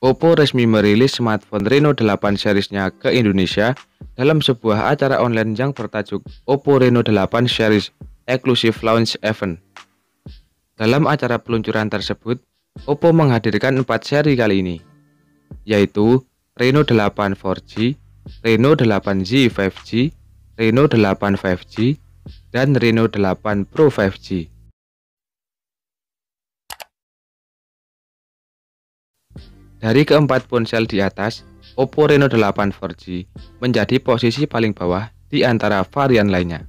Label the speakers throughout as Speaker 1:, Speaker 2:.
Speaker 1: Oppo resmi merilis smartphone Reno 8 seriesnya ke Indonesia dalam sebuah acara online yang bertajuk Oppo Reno 8 Series Exclusive Launch Event. Dalam acara peluncuran tersebut, Oppo menghadirkan 4 seri kali ini, yaitu Reno 8 4G, Reno 8Z 5G, Reno 8 5G, dan Reno 8 Pro 5G. Dari keempat ponsel di atas, Oppo Reno 8 4G menjadi posisi paling bawah di antara varian lainnya.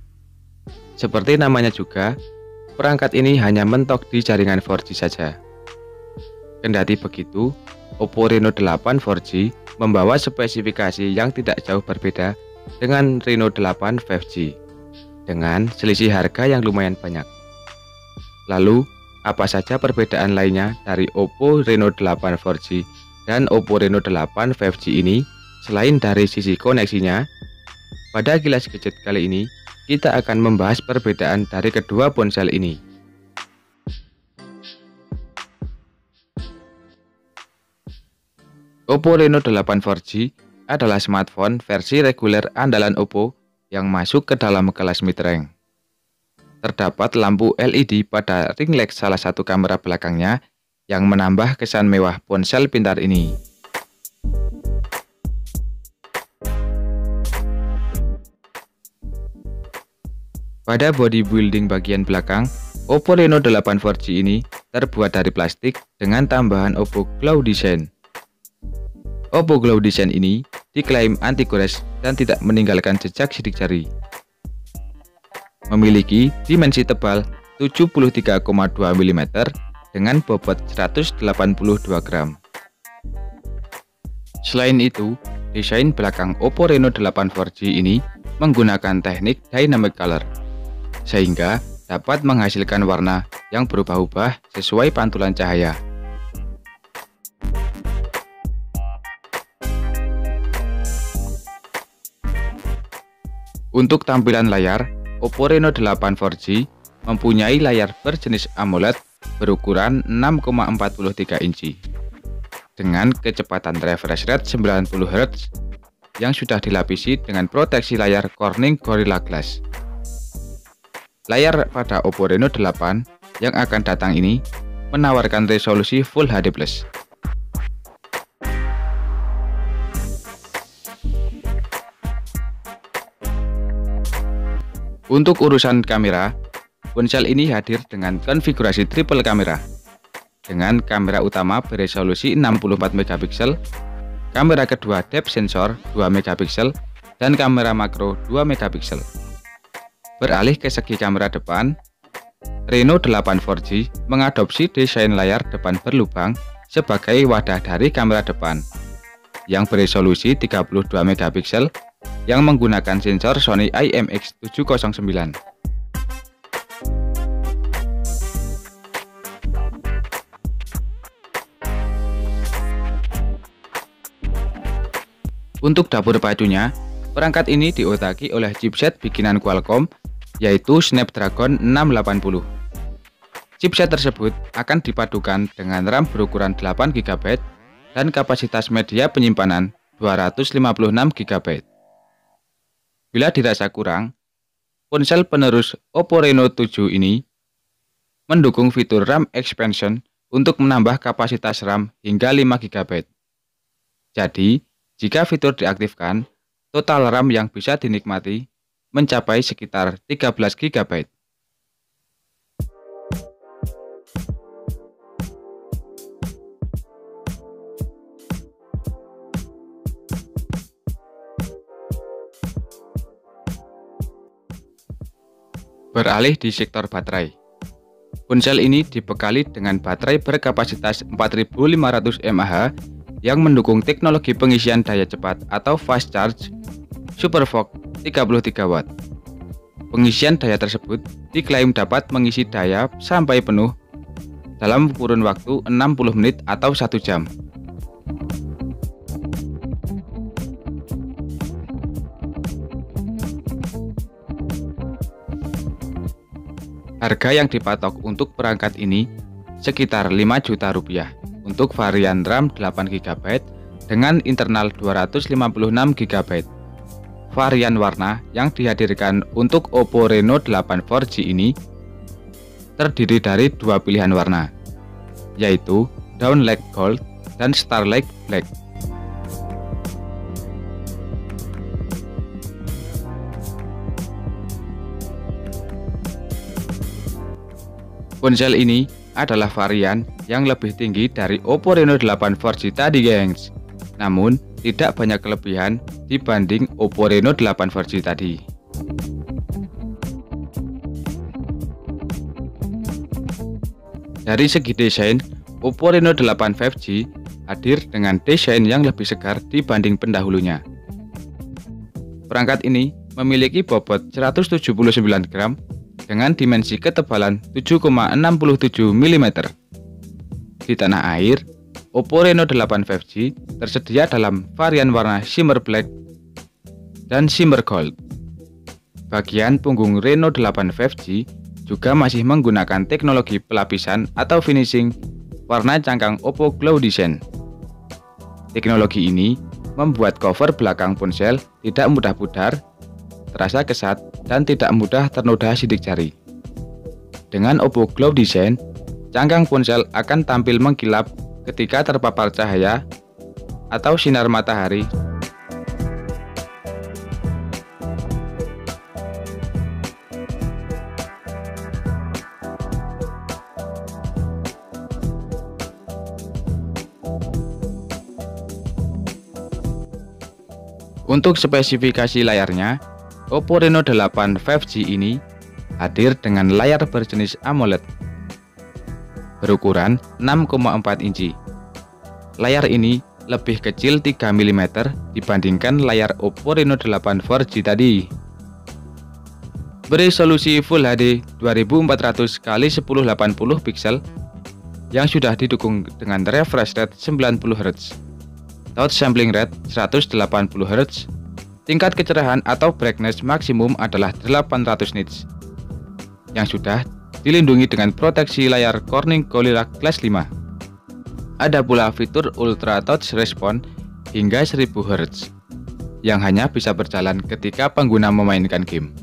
Speaker 1: Seperti namanya juga, perangkat ini hanya mentok di jaringan 4G saja. Kendati begitu, Oppo Reno 8 4G membawa spesifikasi yang tidak jauh berbeda dengan Reno 8 5G, dengan selisih harga yang lumayan banyak. Lalu, apa saja perbedaan lainnya dari Oppo Reno 8 4G dan Oppo Reno 8 5G ini selain dari sisi koneksinya? Pada Kilas Gadget kali ini, kita akan membahas perbedaan dari kedua ponsel ini. Oppo Reno 8 4G adalah smartphone versi reguler andalan Oppo yang masuk ke dalam kelas mid-range. Terdapat lampu LED pada ring light salah satu kamera belakangnya yang menambah kesan mewah ponsel pintar ini. Pada body building bagian belakang, Oppo Reno 8 4G ini terbuat dari plastik dengan tambahan Oppo Glow Design. Oppo Glow Design ini diklaim anti-gores dan tidak meninggalkan jejak sidik jari. Memiliki dimensi tebal 73,2 mm dengan bobot 182 gram. Selain itu, desain belakang Oppo Reno 8 4G ini menggunakan teknik dynamic color, sehingga dapat menghasilkan warna yang berubah-ubah sesuai pantulan cahaya. Untuk tampilan layar, Oppo Reno 8 4G mempunyai layar berjenis AMOLED berukuran 6,43 inci dengan kecepatan refresh rate 90 Hz yang sudah dilapisi dengan proteksi layar Corning Gorilla Glass. Layar pada Oppo Reno 8 yang akan datang ini menawarkan resolusi Full HD+. Untuk urusan kamera, ponsel ini hadir dengan konfigurasi triple kamera, dengan kamera utama beresolusi 64 MP, kamera kedua depth sensor 2 MP, dan kamera makro 2 MP. Beralih ke segi kamera depan, Reno 8 4G mengadopsi desain layar depan berlubang sebagai wadah dari kamera depan, yang beresolusi 32 MP, yang menggunakan sensor Sony IMX709. Untuk dapur padunya, perangkat ini diotaki oleh chipset bikinan Qualcomm, yaitu Snapdragon 680. Chipset tersebut akan dipadukan dengan RAM berukuran 8 GB dan kapasitas media penyimpanan 256 GB. Bila dirasa kurang, ponsel penerus Oppo Reno 7 ini mendukung fitur RAM expansion untuk menambah kapasitas RAM hingga 5 GB. Jadi, jika fitur diaktifkan, total RAM yang bisa dinikmati mencapai sekitar 13 GB. Beralih di sektor baterai, ponsel ini dibekali dengan baterai berkapasitas 4500 mAh yang mendukung teknologi pengisian daya cepat atau fast charge SuperVOOC 33 Watt. Pengisian daya tersebut diklaim dapat mengisi daya sampai penuh dalam kurun waktu 60 menit atau 1 jam. Harga yang dipatok untuk perangkat ini sekitar 5 juta rupiah. untuk varian RAM 8GB dengan internal 256 GB. Varian warna yang dihadirkan untuk Oppo Reno 8 4G ini terdiri dari dua pilihan warna, yaitu Dawn Lake Gold dan Starlight Black. Ponsel ini adalah varian yang lebih tinggi dari Oppo Reno 8 4G tadi, gengs. Namun, tidak banyak kelebihan dibanding Oppo Reno 8 4G tadi. Dari segi desain, Oppo Reno 8 5G hadir dengan desain yang lebih segar dibanding pendahulunya. Perangkat ini memiliki bobot 179 gram dengan dimensi ketebalan 7,67 mm. Di tanah air, Oppo Reno 8 5G tersedia dalam varian warna Shimmer Black dan Shimmer Gold. Bagian punggung Reno 8 5G juga masih menggunakan teknologi pelapisan atau finishing warna cangkang Oppo Glow Design. Teknologi ini membuat cover belakang ponsel tidak mudah pudar, terasa kesat, dan tidak mudah ternoda sidik jari. Dengan Oppo Glow Design, cangkang ponsel akan tampil mengkilap ketika terpapar cahaya atau sinar matahari. Untuk spesifikasi layarnya, Oppo Reno 8 5G ini hadir dengan layar berjenis AMOLED berukuran 6,4 inci. Layar ini lebih kecil 3 mm dibandingkan layar Oppo Reno 8 4G tadi. Beresolusi Full HD 2400 x 1080 pixel yang sudah didukung dengan refresh rate 90 Hz, touch sampling rate 180 Hz, tingkat kecerahan atau brightness maksimum adalah 800 nits, yang sudah dilindungi dengan proteksi layar Corning Gorilla Glass 5. Ada pula fitur Ultra Touch Response hingga 1000 Hz, yang hanya bisa berjalan ketika pengguna memainkan game.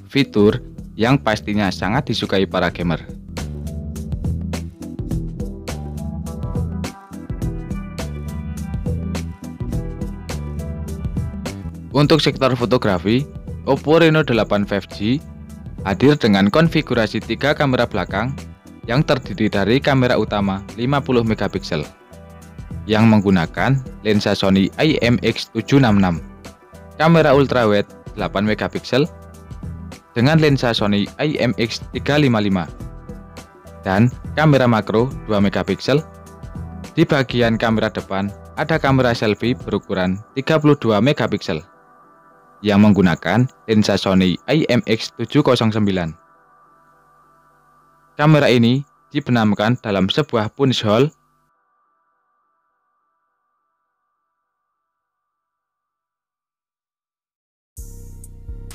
Speaker 1: Fitur yang pastinya sangat disukai para gamer. Untuk sektor fotografi, Oppo Reno 8 5G hadir dengan konfigurasi 3 kamera belakang yang terdiri dari kamera utama 50 megapiksel yang menggunakan lensa Sony IMX766, kamera ultrawide 8 megapiksel dengan lensa Sony IMX355, dan kamera makro 2 megapiksel. Di bagian kamera depan ada kamera selfie berukuran 32 megapiksel yang menggunakan lensa Sony IMX709. Kamera ini dibenamkan dalam sebuah punch hole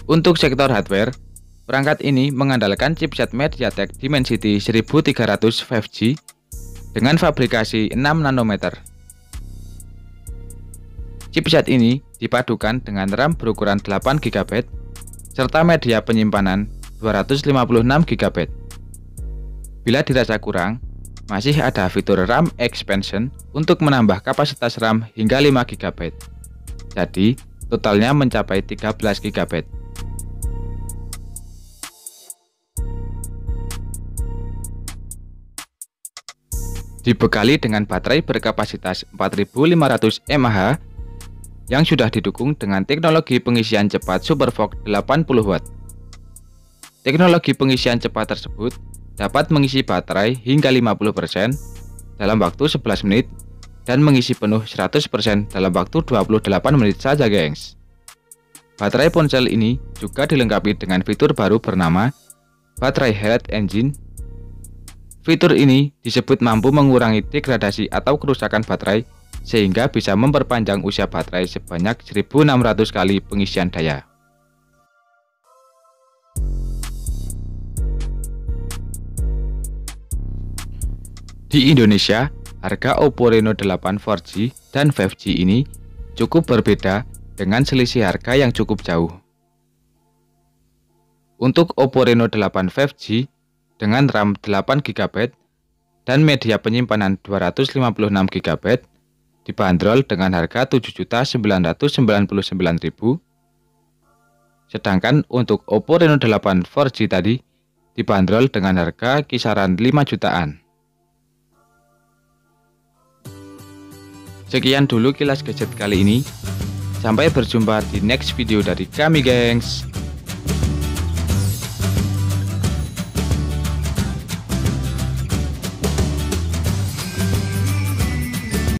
Speaker 1: Untuk sektor hardware, perangkat ini mengandalkan chipset MediaTek Dimensity 1300 5G dengan fabrikasi 6 nanometer. Chipset ini dipadukan dengan RAM berukuran 8 GB serta media penyimpanan 256 GB. Bila dirasa kurang, masih ada fitur RAM expansion untuk menambah kapasitas RAM hingga 5 GB. Jadi, totalnya mencapai 13 GB. Dibekali dengan baterai berkapasitas 4500 mAh yang sudah didukung dengan teknologi pengisian cepat SuperVOOC 80W. Teknologi pengisian cepat tersebut dapat mengisi baterai hingga 50% dalam waktu 11 menit dan mengisi penuh 100% dalam waktu 28 menit saja, gengs. Baterai ponsel ini juga dilengkapi dengan fitur baru bernama Battery Health Engine. Fitur ini disebut mampu mengurangi degradasi atau kerusakan baterai sehingga bisa memperpanjang usia baterai sebanyak 1600 kali pengisian daya. Di Indonesia, harga Oppo Reno 8 4G dan 5G ini cukup berbeda dengan selisih harga yang cukup jauh. Untuk Oppo Reno 8 5G dengan RAM 8GB dan media penyimpanan 256GB dibanderol dengan harga Rp7.999.000. Sedangkan untuk Oppo Reno 8 4G tadi dibanderol dengan harga kisaran 5 jutaan. Sekian dulu kilas gadget kali ini. Sampai berjumpa di next video dari kami, gengs.